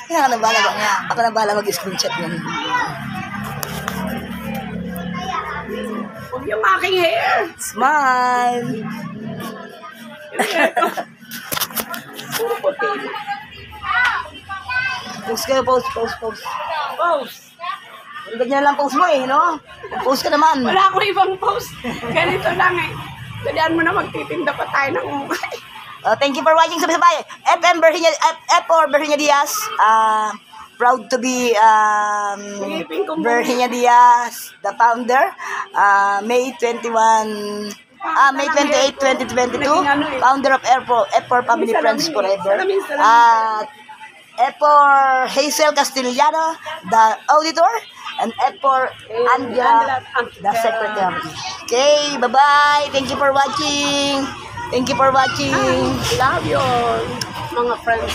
Ako na bahala. Ako na bahala mag-screenshot yan. Huwag yung aking hair. Smile! Puro potato. Post kayo, post. Post. Ganyan lang post mo eh, no? Post ka naman. Wala akong ibang post. Ganito lang eh. Kailangan mo na magtitinda pa tayo ng umay. Thank you for watching. Sabay-sabay. F for Virginia Diaz. Proud to be Virginia Diaz, the founder. May 21, May 28, 2022. Founder of F4 Family Friends Forever. F for Hazel Castillano, the auditor. And F for Anja, the secretary. Okay, bye-bye. Thank you for watching. Thank you for watching. Love you, mga friends.